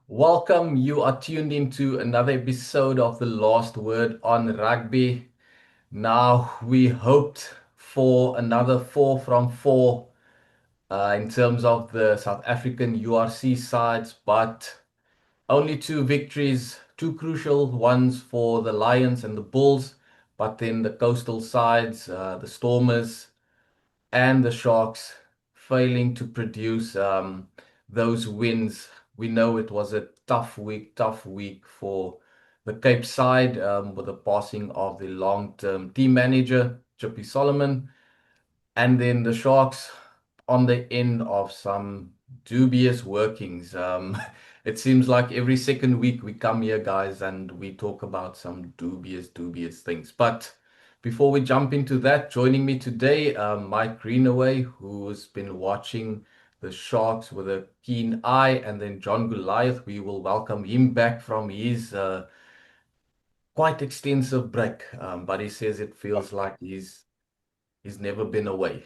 Welcome. You are tuned into another episode of The Last Word on Rugby. Now, we hoped for another 4 from 4 in terms of the South African URC sides, but only 2 victories, 2 crucial ones for the Lions and the Bulls. But then the coastal sides, the Stormers, and the Sharks failing to produce those wins. We know it was a tough week for the Cape side with the passing of the long-term team manager, Chippy Solomon. And then the Sharks on the end of some dubious workings. It seems like every second week we come here, guys, and we talk about some dubious things. But before we jump into that, joining me today, Mike Greenaway, who's been watching the Sharks with a keen eye, and then John Goliath. We will welcome him back from his quite extensive break, but he says it feels like he's never been away.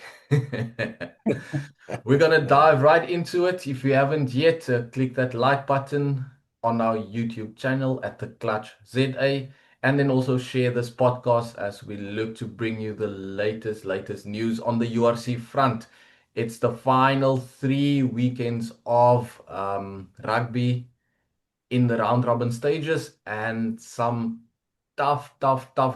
We're going to dive right into it. If you haven't yet, click that like button on our YouTube channel at The Clutch ZA, and then also share this podcast as we look to bring you the latest news on the URC front. It's the final 3 weekends of rugby in the round robin stages and some tough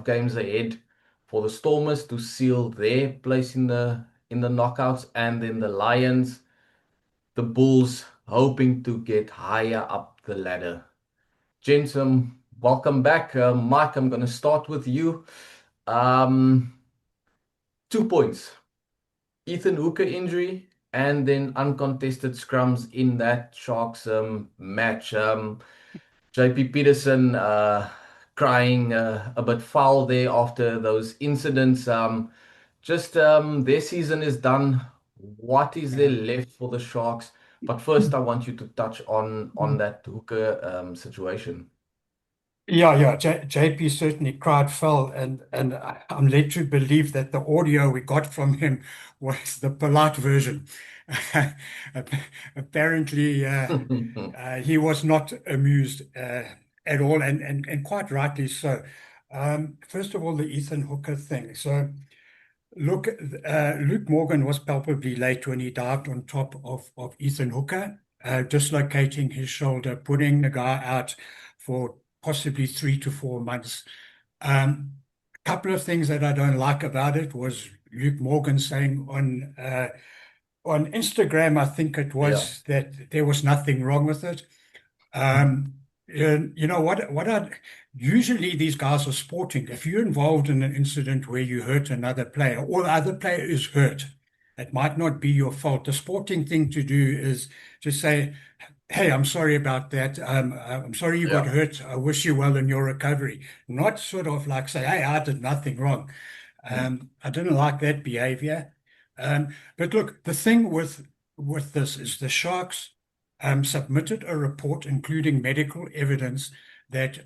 games ahead for the Stormers to seal their place in the knockouts, and then the Lions, the Bulls hoping to get higher up the ladder. Gents, welcome back. Mike, I'm going to start with you. 2 points. Ethan Hooker injury and then uncontested scrums in that Sharks match. JP Peterson crying a bit foul there after those incidents. Their season is done. What is there left for the Sharks? But first, I want you to touch on that Hooker situation. Yeah. JP certainly cried foul, and I'm led to believe that the audio we got from him was the polite version. Apparently, he was not amused at all, and quite rightly so. First of all, the Ethan Hooker thing. So, look, Luke Morgan was palpably late when he dived on top of Ethan Hooker, dislocating his shoulder, putting the guy out for possibly 3 to 4 months. A couple of things that I don't like about it was Luke Morgan saying on Instagram, I think it Yeah, was, that there was nothing wrong with it. You know what? Usually these guys are sporting. If you're involved in an incident where you hurt another player or the other player is hurt, it might not be your fault. The sporting thing to do is to say, "Hey, I'm sorry about that. I'm sorry you got yeah. hurt. I wish you well in your recovery." Not sort of like say, "Hey, I did nothing wrong." I didn't like that behavior. But look, the thing with this is the Sharks submitted a report including medical evidence that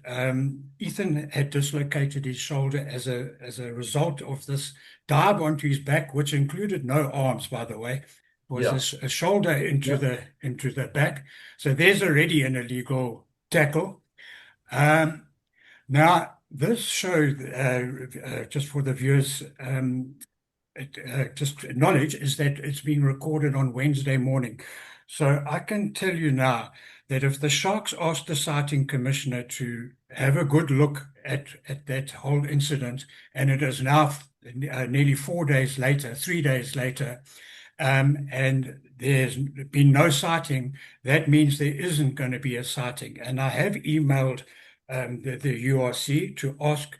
Ethan had dislocated his shoulder as a result of this dive onto his back, which included no arms, by the way. It was Yeah. a shoulder into the back. So there's already an illegal tackle. Now, this showed, just for the viewers, just knowledge, is that it's being recorded on Wednesday morning. So I can tell you now that if the Sharks asked the sighting commissioner to have a good look at that whole incident, and it is now nearly 4 days later, 3 days later, and there's been no sighting, that means there isn't going to be a sighting. And I have emailed the URC to ask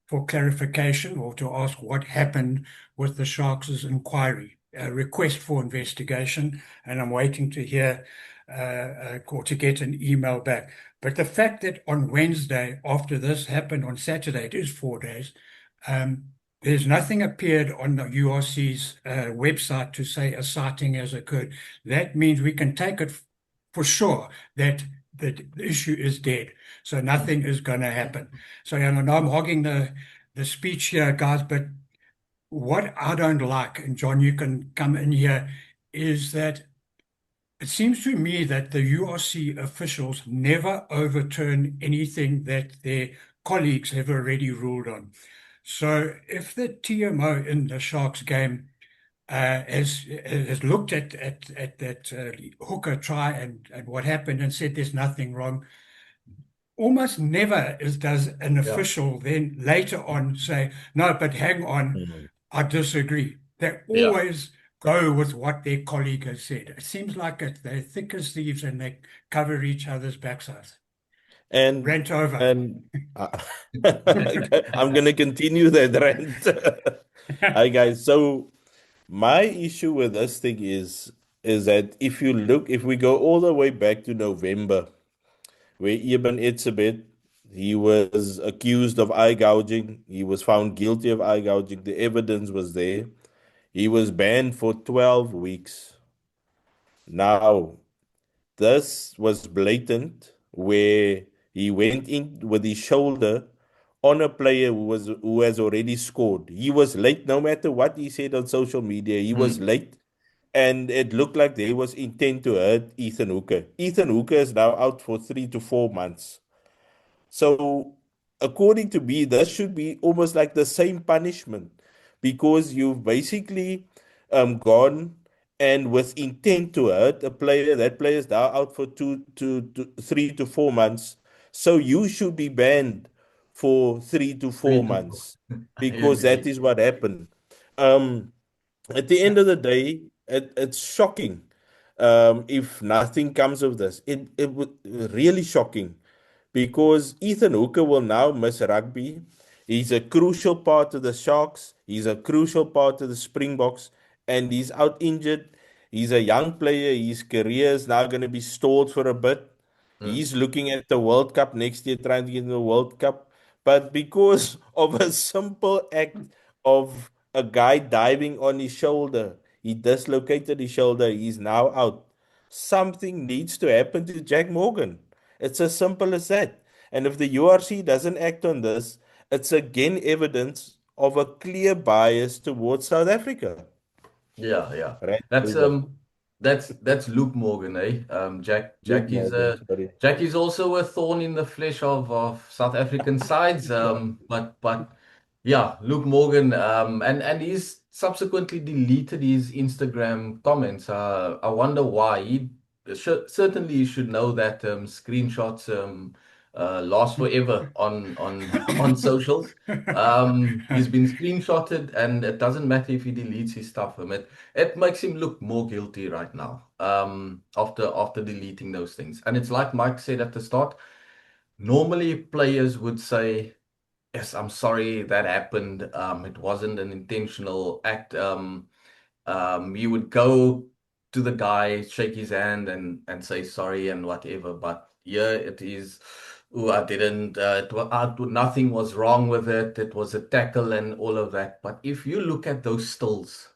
for clarification, or to ask what happened with the Sharks' inquiry, a request for investigation, and I'm waiting to hear or to get an email back. But the fact that on Wednesday, after this happened on Saturday, it is 4 days, there's nothing appeared on the URC's website to say a sighting has occurred. That means we can take it for sure that the issue is dead. So nothing is going to happen. So I know I'm hogging the speech here, guys, but what I don't like, and John, you can come in here, is that it seems to me that the URC officials never overturn anything that their colleagues have already ruled on. So if the TMO in the Sharks game has looked at that hooker try and what happened and said there's nothing wrong, almost never does an Yeah. official then later on say, no, but hang on, Mm. I disagree. They Yeah. always go with what their colleague has said. It seems like they're thick as thieves and they cover each other's backsides. And Rant over. and uh, I'm gonna continue that rant. Hi guys. So my issue with this thing is that if we go all the way back to November, where Ibn Etzebeth, he was accused of eye gouging. He was found guilty of eye gouging. The evidence was there. He was banned for 12 weeks. Now, this was blatant, where he went in with his shoulder on a player who has already scored. He was late, no matter what he said on social media. He was Mm. late, and it looked like there was intent to hurt Ethan Hooker. Ethan Hooker is now out for 3 to 4 months. So, according to me, that should be almost like the same punishment because you've basically gone and with intent to hurt a player, that player is now out for 3 to 4 months. So, you should be banned for three to Three four to four. months I because that agree. is what happened. Um, at the end of the day, it's shocking if nothing comes of this. It would really shocking because Ethan Hooker will now miss rugby. He's a crucial part of the Sharks. He's a crucial part of the Springboks, and he's out injured. He's a young player. His career is now going to be stalled for a bit. Mm. He's looking at the World Cup next year, trying to get in the World Cup. But because of a simple act of a guy diving on his shoulder, he dislocated his shoulder. He's now out. Something needs to happen to Jack Morgan. It's as simple as that. And if the URC doesn't act on this, it's again evidence of a clear bias towards South Africa. Yeah, yeah. Right, That's over. um that's Luke Morgan, eh? Luke Morgan, sorry. Jack is also a thorn in the flesh of South African sides. But yeah, Luke Morgan, and he's subsequently deleted his Instagram comments. I wonder why. Certainly he should know that screenshots last forever on on socials. He's been screenshotted, and it doesn't matter if he deletes his stuff. It makes him look more guilty right now. After deleting those things, and it's like Mike said at the start. Normally, players would say, "Yes, I'm sorry that happened. It wasn't an intentional act." You would go to the guy, shake his hand, and say sorry and whatever. But yeah, it is. Oh, I didn't. Nothing was wrong with it. It was a tackle and all of that. But if you look at those stills,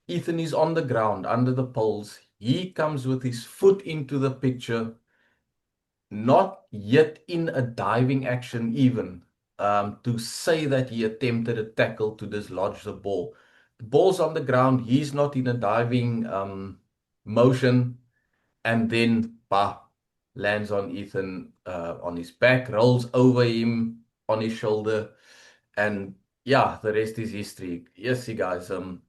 Ethan is on the ground under the poles. He comes with his foot into the picture, not yet in a diving action, even to say that he attempted a tackle to dislodge the ball. The ball's on the ground, he's not in a diving motion, and then bah, lands on Ethan on his back, rolls over him on his shoulder, and yeah, the rest is history. Yes, you guys, and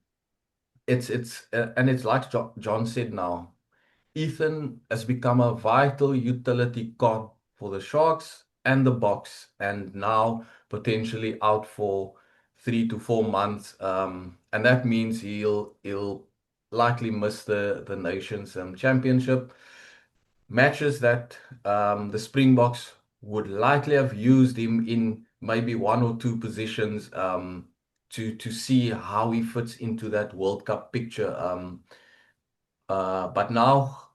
it's like John said now. Ethan has become a vital utility cog for the Sharks and the Boks, and now potentially out for 3 to 4 months. And that means he'll likely miss the Nations Championship matches that the Springboks would likely have used him in maybe one or two positions to see how he fits into that World Cup picture. But now,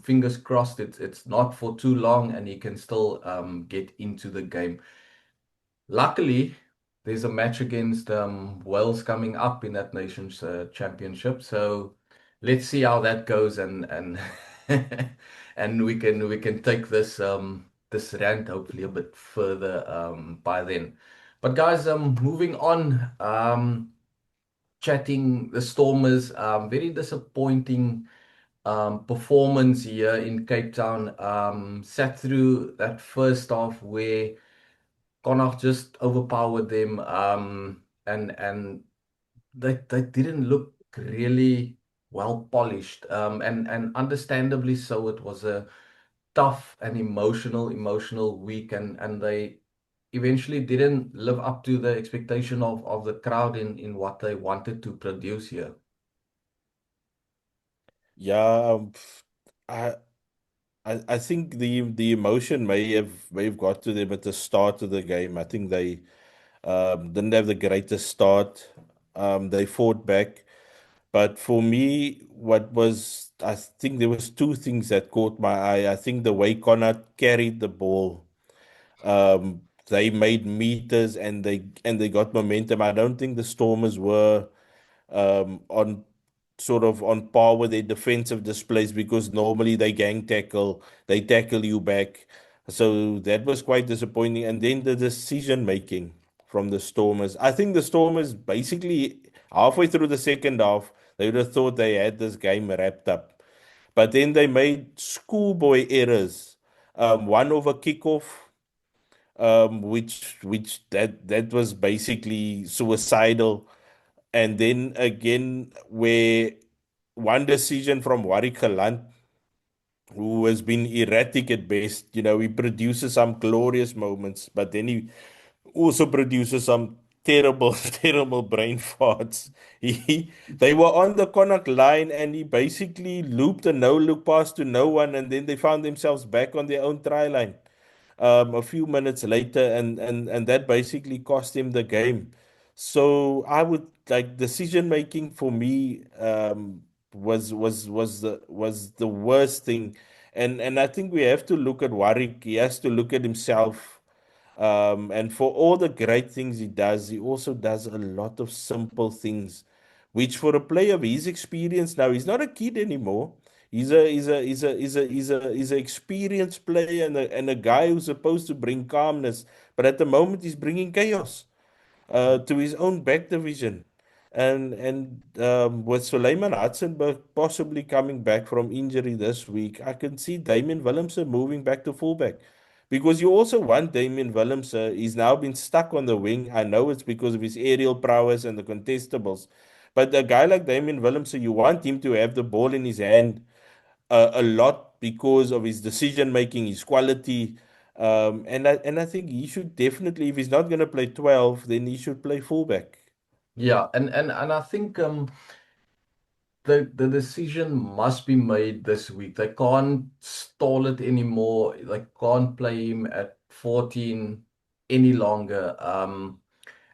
fingers crossed, it's not for too long, and he can still get into the game. Luckily, there's a match against Wales coming up in that Nations Championship, so let's see how that goes, and and we can take this rant hopefully a bit further by then. But guys, moving on. chatting the Stormers. Very disappointing performance here in Cape Town. Sat through that first half where Connacht just overpowered them, and they didn't look really well polished, and understandably so. It was a tough and emotional week, and they eventually didn't live up to the expectation of the crowd in what they wanted to produce here. Yeah, I I think the emotion may have got to them at the start of the game. I think they didn't have the greatest start. They fought back, but for me, I think there was two things that caught my eye. I think the way Connacht carried the ball, they made meters and they got momentum. I don't think the Stormers were on sort of on par with their defensive displays because normally they gang tackle, they tackle you back. So that was quite disappointing. And then the decision making from the Stormers. I think the Stormers basically halfway through the second half, they would have thought they had this game wrapped up. But then they made schoolboy errors. One over kickoff, which that was basically suicidal. And then again, where one decision from Warwick Gelant, who has been erratic at best, he produces some glorious moments, but then he also produces some terrible, terrible brain farts. They were on the Connacht line and he basically looped a no-look pass to no one, and then they found themselves back on their own try line a few minutes later, and that basically cost him the game. So I would like decision making for me was the worst thing, and I think we have to look at Warwick. He has to look at himself, and for all the great things he does, he also does a lot of simple things, which for a player of his experience now, he's not a kid anymore. He's a experienced player and a guy who's supposed to bring calmness, but at the moment he's bringing chaos to his own back division. And with Suleiman Hudson possibly coming back from injury this week, I can see Damian Willemse moving back to fullback. Because you also want Damian Willemse. He's now been stuck on the wing. I know it's because of his aerial prowess and the contestables. But a guy like Damian Willemse, you want him to have the ball in his hand a lot because of his decision making, his quality. And I think he should definitely, if he's not going to play 12, then he should play fullback. Yeah, and I think the decision must be made this week. They can't stall it anymore. They can't play him at 14 any longer.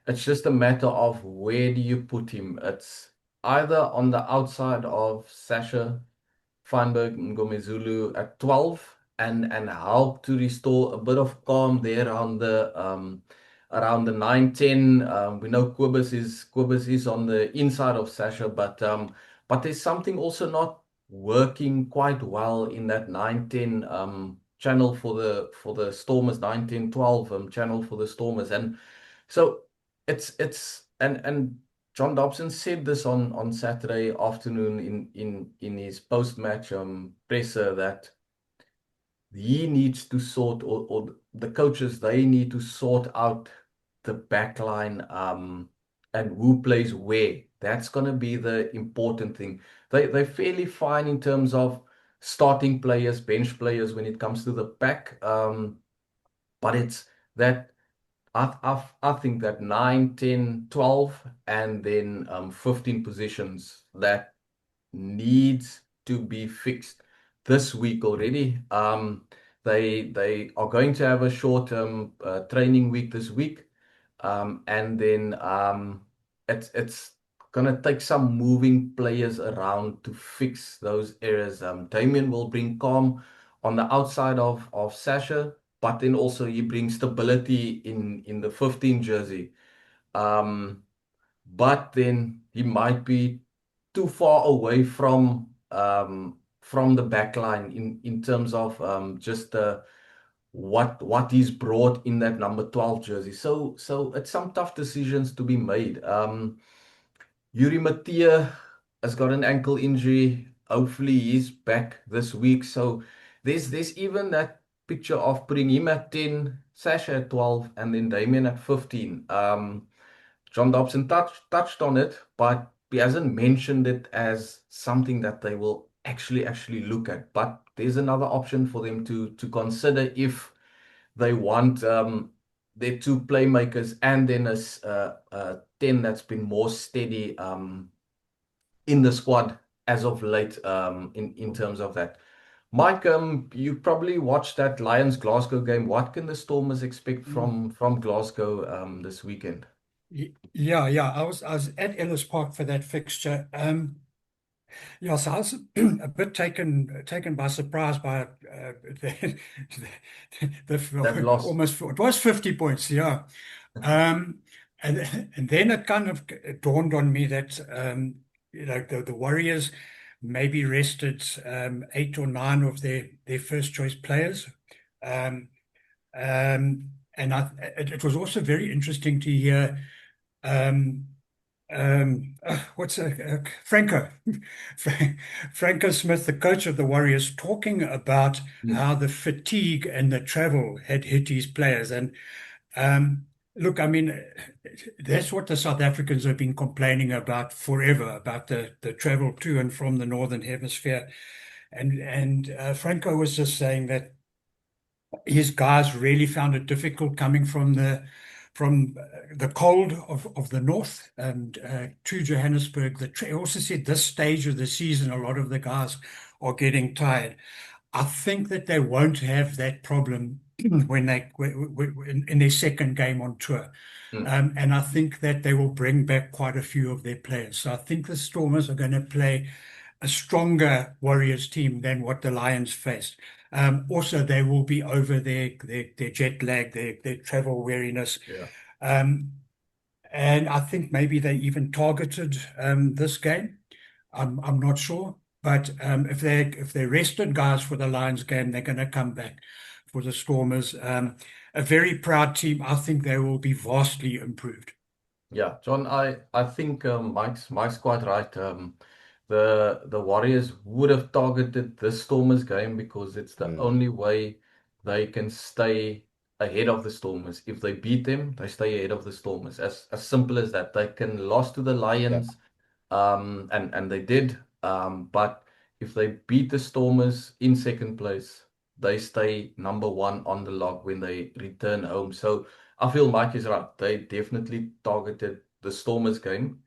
It's just a matter of where do you put him. It's either on the outside of Sasha Feinberg Ngomezulu at 12 and help to restore a bit of calm there around the 9-10. We know Kobus is on the inside of Sasha, but there's something also not working quite well in that 9-10 channel for the Stormers, 9-10-12 channel for the Stormers. And so and John Dobson said this on Saturday afternoon in his post-match presser that he needs to sort, or the coaches, they need to sort out the back line, and who plays where. That's going to be the important thing. They're fairly fine in terms of starting players, bench players when it comes to the pack, but it's that I think that 9, 10, 12, and then 15 positions that needs to be fixed this week already. They are going to have a short-term training week this week, and then it's gonna take some moving players around to fix those errors. Damien will bring calm on the outside of Sasha, but then also he brings stability in the 15 jersey. Um, but then he might be too far away from the back line in terms of just what he's brought in that number 12 jersey. So it's some tough decisions to be made. Yuri Mattia has got an ankle injury. Hopefully he's back this week. So there's even that picture of putting him at 10, Sasha at 12, and then Damien at 15. John Dobson touched on it, but he hasn't mentioned it as something that they will actually look at. But there's another option for them to consider if they want their two playmakers and then a 10 that's been more steady in the squad as of late in terms of that. Mike, you probably watched that Lions Glasgow game. What can the Stormers expect from Glasgow this weekend? Yeah, yeah. I was at Ellis Park for that fixture. Yeah, so I was a bit taken by surprise by That loss. almost it was 50 points, yeah. Um, and then it kind of dawned on me that the Warriors maybe rested 8 or 9 of their first choice players. Um, and it was also very interesting to hear um, Franco Franco Smith, the coach of the Warriors, talking about Mm, how the fatigue and the travel had hit his players. And look, I mean, that's what the South Africans have been complaining about forever, about the travel to and from the Northern Hemisphere. And Franco was just saying that his guys really found it difficult coming from the cold of the north and to Johannesburg. He also said this stage of the season, a lot of the guys are getting tired. I think that they won't have that problem when in their second game on tour. mm. And I think that they will bring back quite a few of their players. So I think the Stormers are going to play a stronger Warriors team than what the Lions faced. Also, they will be over their jet lag, their travel weariness. Yeah. Um, and I think maybe they even targeted this game. I'm not sure. But if they rested guys for the Lions game, they're going to come back for the Stormers. A very proud team. I think they will be vastly improved. Yeah, John, I think Mike's quite right. The Warriors would have targeted this Stormers game because it's the Mm. only way they can stay ahead of the Stormers. If they beat them, they stay ahead of the Stormers. As simple as that. They can lose to the Yeah. Lions, and they did. But if they beat the Stormers in second place, they stay number one on the log when they return home. So I feel Mike is right. They definitely targeted the Stormers game,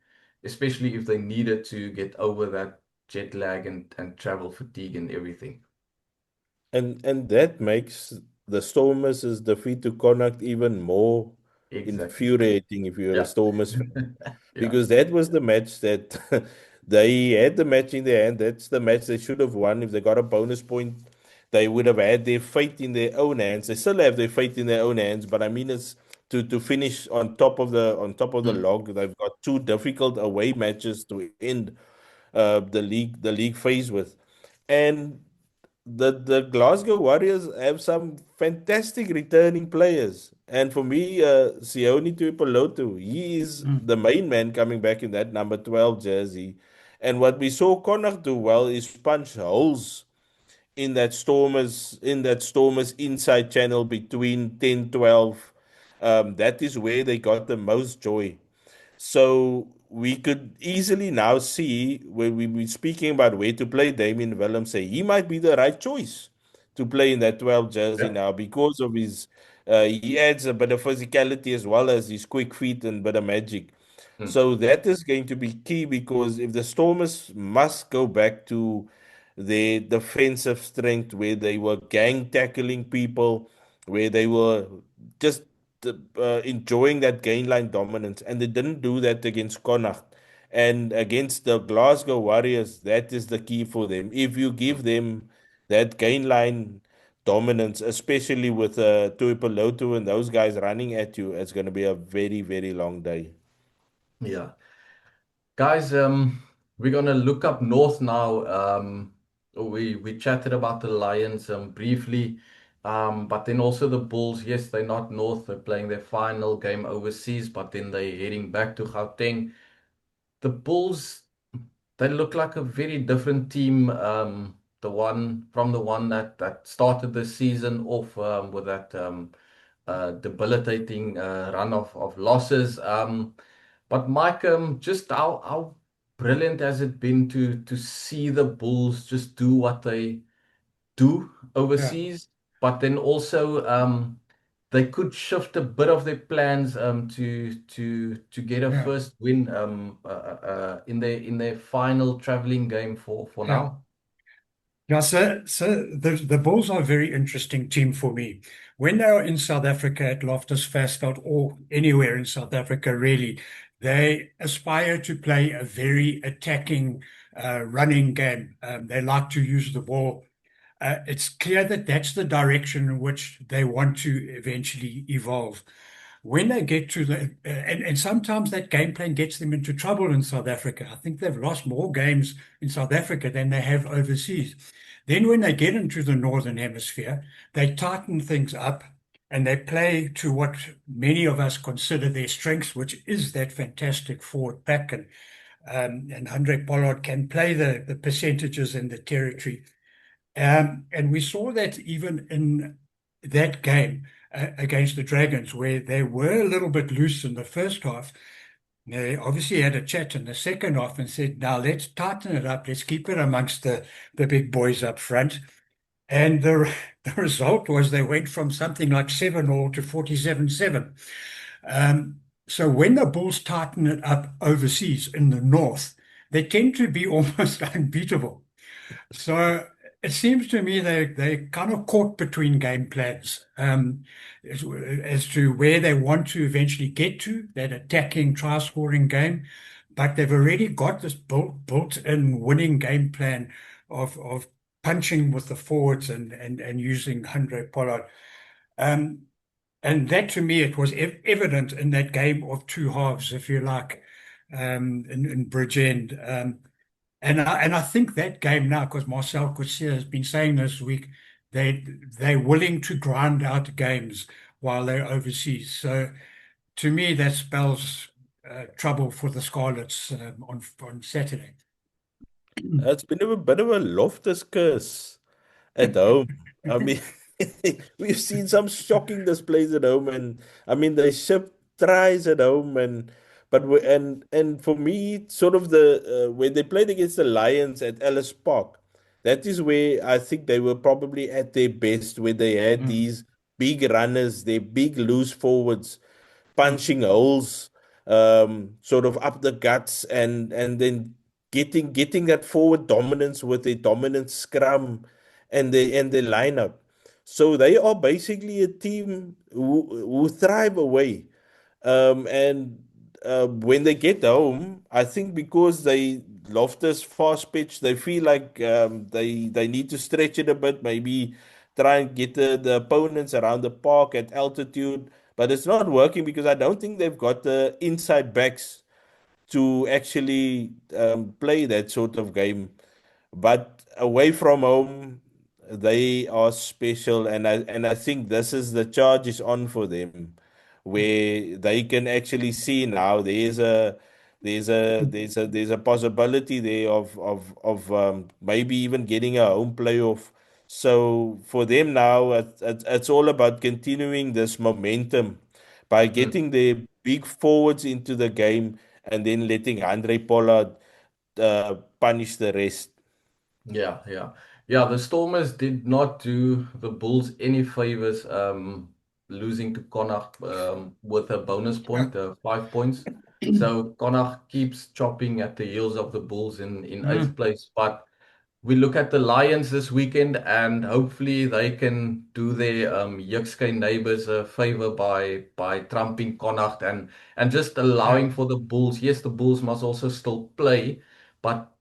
especially if they needed to get over that jet lag and travel fatigue and everything. And that makes the Stormers' defeat to Connacht even more Exactly. infuriating if you're a Yeah. Stormers fan. Yeah. Because that was the match that they had the match in their hand. That's the match they should have won. If they got a bonus point, they would have had their fate in their own hands. They still have their fate in their own hands, but I mean it's to finish on top of the Mm, log. They've got two difficult away matches to end the league phase with. And the Glasgow Warriors have some fantastic returning players. And for me, Sione Tuipulotu, he is Mm. the main man coming back in that number 12 jersey. And what we saw Connacht do well is punch holes in that Stormers inside channel between 10, 12. That is where they got the most joy. So we could easily now see when we were speaking about where to play Damien Willems, say he might be the right choice to play in that 12 jersey yeah. now because of his he adds a bit of physicality as well as his quick feet and bit of magic. Mm, So that is going to be key because if the Stormers must go back to their defensive strength where they were gang tackling people, where they were just enjoying that gain line dominance, and they didn't do that against Connacht. And against the Glasgow Warriors, that is the key for them. If you mm, give them that gain line dominance, especially with Tuipulotu and those guys running at you, it's going to be a very, very long day. yeah. Guys, we're gonna look up north now. We chatted about the Lions briefly, but then also the Bulls. Yes, they're not north. They're playing their final game overseas, but then they're heading back to Gauteng. the Bulls, they look like a very different team. The one that started the season off with that debilitating run of losses. But Mike, just how brilliant has it been to see the Bulls just do what they do Yeah, overseas, but then also they could shift a bit of their plans to get a yeah, first win in their final traveling game for yeah. now. Yeah, so the Bulls are a very interesting team for me. When they are in South Africa at Loftus Versfeld or anywhere in South Africa, really, they aspire to play a very attacking, running game. They like to use the ball. It's clear that that's the direction in which they want to eventually evolve. When they get to and sometimes that game plan gets them into trouble in South Africa. I think they've lost more games in South Africa than they have overseas. Then when they get into the Northern Hemisphere, they tighten things up and they play to what many of us consider their strengths, which is that fantastic forward pack. And Andre Pollard can play the percentages in the territory. And we saw that even in that game against the Dragons, where they were a little bit loose in the first half. They obviously had a chat in the second half and said, now let's tighten it up. Let's keep it amongst the big boys up front. And the result was they went from something like 7-all to 47-7. So when the Bulls tighten it up overseas in the north, they tend to be almost unbeatable. So it seems to me they kind of caught between game plans as to where they want to eventually get to, that attacking, try-scoring game. But they've already got this built-in winning game plan of punching with the forwards and using Andre Pollard. Um, and that to me, it was evident in that game of two halves, if you like, in Bridgend. And I think that game now, because Marcel Coetzee has been saying this week, they're willing to grind out games while they're overseas. So to me, that spells trouble for the Scarlets on Saturday. It's been a bit of a Loftus curse at home. I mean, we've seen some shocking displays at home, and I mean they ship tries at home, and and for me, sort of the when they played against the Lions at Ellis Park, that is where I think they were probably at their best, where they had Mm, these big runners, their big loose forwards mm, punching holes sort of up the guts, and then getting that forward dominance with a dominant scrum and the lineup. So they are basically a team who thrive away. And when they get home, I think because they Loftus fast pitch, they feel like they need to stretch it a bit, maybe try and get the opponents around the park at altitude. But it's not working because I don't think they've got the inside backs to actually play that sort of game. But away from home, they are special, and I think this is the charge is on for them, where they can actually see now there's a possibility there of maybe even getting a home playoff. So for them now, it's all about continuing this momentum by Mm. getting their big forwards into the game and then letting Andre Pollard punish the rest. Yeah, yeah. Yeah, the Stormers did not do the Bulls any favors losing to Connacht with a bonus yeah. point, 5 points. So Connacht keeps chopping at the heels of the Bulls in eighth Mm, place. But we look at the Lions this weekend, and hopefully they can do their Jukskei neighbors a favor by trumping Connacht and just yeah. allowing for the Bulls. Yes, the Bulls must also still play, but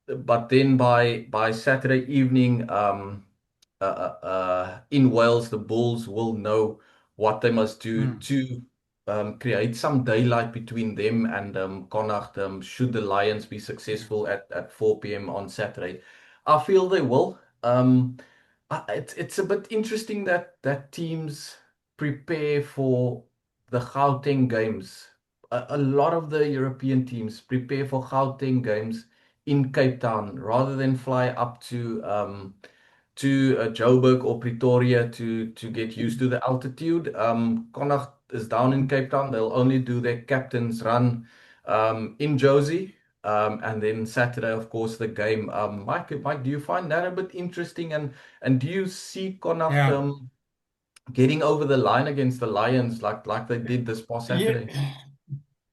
then by Saturday evening, in Wales, the Bulls will know what they must do Mm, to create some daylight between them and Connacht. Should the Lions be yeah. successful at 4 p.m. on Saturday, I feel they will. It's a bit interesting that teams prepare for the Gauteng games a lot of the European teams prepare for Gauteng games in Cape Town rather than fly up to Joburg or Pretoria to get used to the altitude. Connacht is down in Cape Town. They'll only do their captain's run in Josie. And then Saturday, of course, the game. Mike, do you find that a bit interesting? And do you see Connacht Yeah. getting over the line against the Lions like they did this past Saturday? Yeah.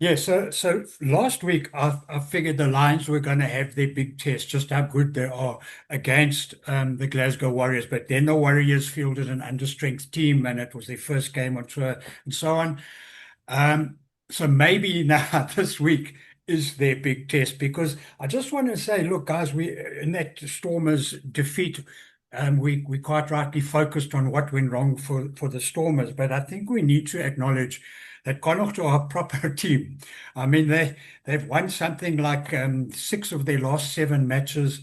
Yeah, so last week I figured the Lions were going to have their big test, just how good they are against the Glasgow Warriors. But then the Warriors fielded an understrength team, and it was their first game on tour, and so on. So maybe now this week is their big test, because I just want to say, look, guys, we in that Stormers defeat. We quite rightly focused on what went wrong for the Stormers, but I think we need to acknowledge that Connacht are a proper team. I mean, they've won something like 6 of their last 7 matches.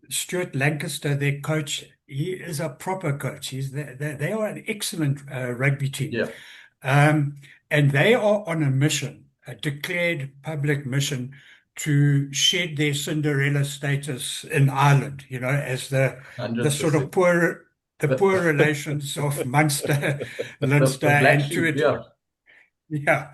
Stuart Lancaster, their coach, he is a proper coach. They are an excellent rugby team. Yeah. And they are on a mission, a declared public mission to shed their Cinderella status in Ireland, as the sort of 100%. poor relations of Munster, Leinster, The black and to sheep, it. yeah. Yeah,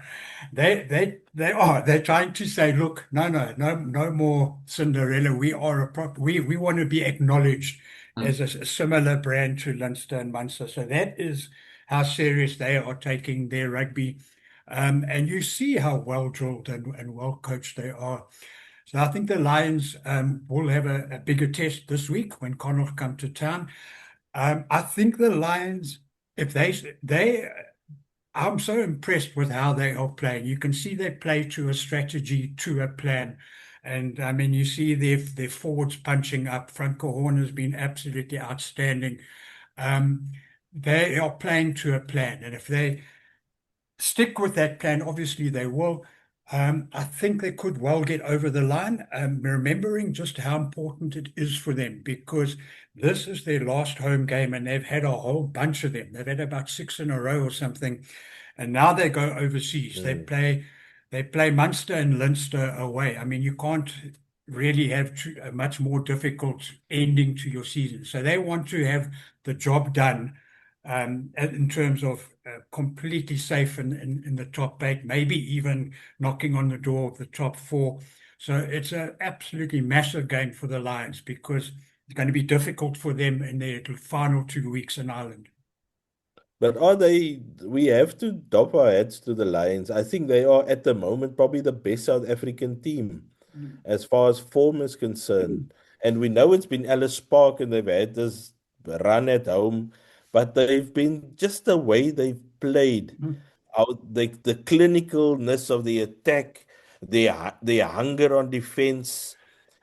they are. They're trying to say, look, no more Cinderella. We are we want to be acknowledged as a similar brand to Leinster and Munster. So that is how serious they are taking their rugby. And you see how well drilled and well coached they are. So I think the Lions will have a bigger test this week when Connacht come to town. I think the Lions, if they I'm so impressed with how they are playing. You can see they play to a strategy, to a plan. And I mean, you see their forwards punching up. Franco Horn has been absolutely outstanding. They are playing to a plan. And if they stick with that plan, obviously they will. I think they could well get over the line, remembering just how important it is for them, because this is their last home game and they've had a whole bunch of them. They've had about 6 in a row or something, and now they go overseas. They play Munster and Leinster away. I mean, you can't really have a much more difficult ending to your season. So they want to have the job done in terms of completely safe in the top 8, maybe even knocking on the door of the top 4. So it's an absolutely massive game for the Lions, because it's going to be difficult for them in their final 2 weeks in Ireland. But we have to doff our hats to the Lions. I think they are at the moment probably the best South African team as far as form is concerned. And we know it's been Ellis Park and they've had this run at home, but they've been just the way they've played, out the clinicalness of the attack, their hunger on defense.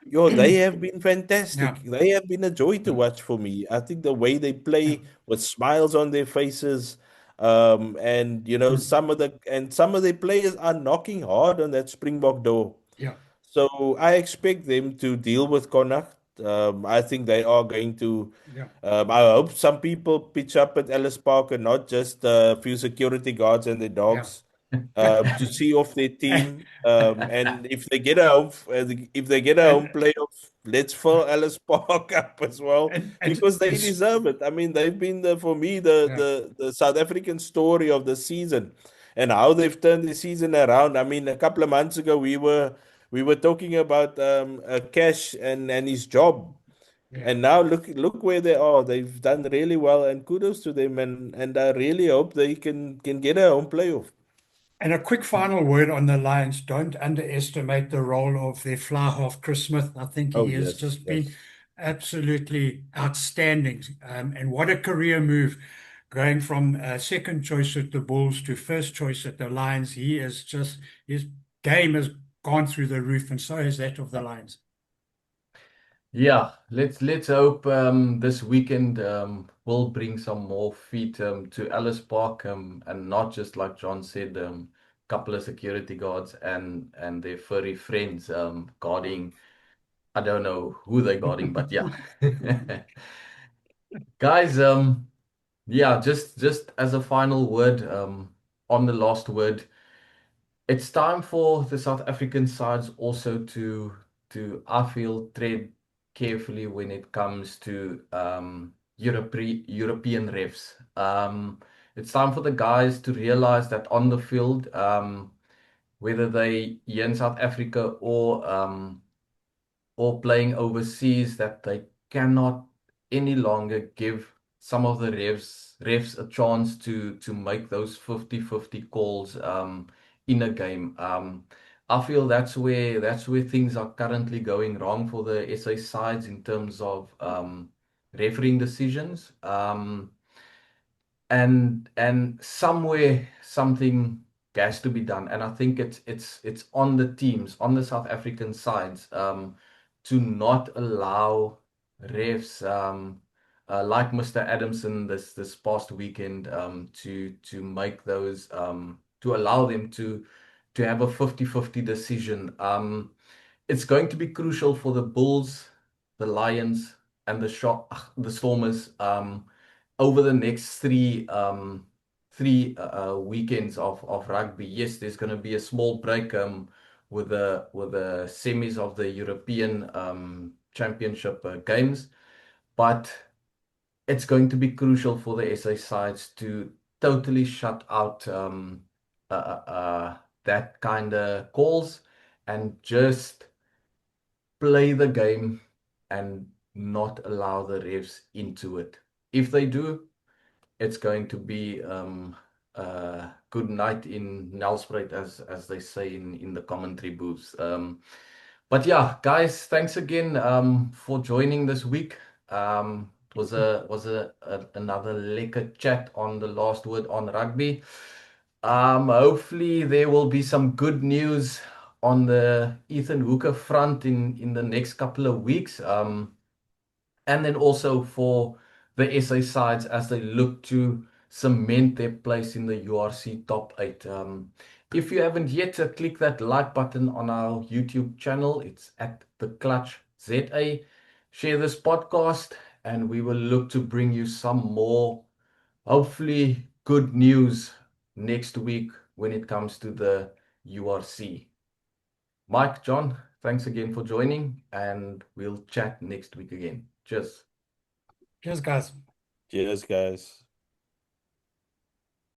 Yo, they have been fantastic. Yeah. They have been a joy to watch for me. I think the way they play with smiles on their faces, and some of the players are knocking hard on that Springbok door. Yeah. So I expect them to deal with Connacht. I think they are going to. Yeah. I hope some people pitch up at Ellis Park and not just a few security guards and their dogs to see off their team. And if they get a home playoff, let's fill Ellis Park up as well, because they deserve it. I mean, they've been for me the South African story of the season, and how they've turned the season around. I mean, a couple of months ago we were talking about Cash and his job. And now look where they are. They've done really well, and kudos to them. And I really hope they can get a home playoff. And a quick final word on the Lions. Don't underestimate the role of their fly half, Chris Smith. I think Oh he has yes, just been yes. absolutely outstanding. And what a career move, going from second choice at the Bulls to first choice at the Lions. His game has gone through the roof, and so has that of the Lions. Yeah, let's hope this weekend will bring some more feet to Ellis Park, and not just like John said, couple of security guards and their furry friends guarding. I don't know who they're guarding, but yeah. Guys, yeah, just as a final word on the last word. it's time for the South African sides also to I feel tread carefully when it comes to European refs. It's time for the guys to realize that on the field, whether they here in South Africa or playing overseas, that they cannot any longer give some of the refs a chance to make those 50-50 calls in a game. I feel that's where things are currently going wrong for the SA sides in terms of refereeing decisions. And somewhere something has to be done, and I think it's on the teams, on the South African sides, to not allow refs like Mr. Adamson this past weekend, to make those, to allow them to have a 50-50 decision. It's going to be crucial for the Bulls, the Lions, and the Stormers, over the next three weekends of rugby. Yes, there's going to be a small break with the semis of the European Championship games, but it's going to be crucial for the SA sides to totally shut out that kind of calls and just play the game and not allow the refs into it. If they do, it's going to be good night in Nelspruit, as they say in the commentary booths. But yeah, guys, thanks again for joining this week. It was another lekker chat on the last word on rugby. Hopefully there will be some good news on the Ethan Hooker front in the next couple of weeks. And then also for the SA sides as they look to cement their place in the URC top 8. If you haven't yet, click that like button on our YouTube channel. It's at The Clutch ZA. Share this podcast, and we will look to bring you some more, hopefully, good news next week when it comes to the URC. Mike, John, thanks again for joining, and we'll chat next week again. Cheers. Cheers, guys. Cheers, guys.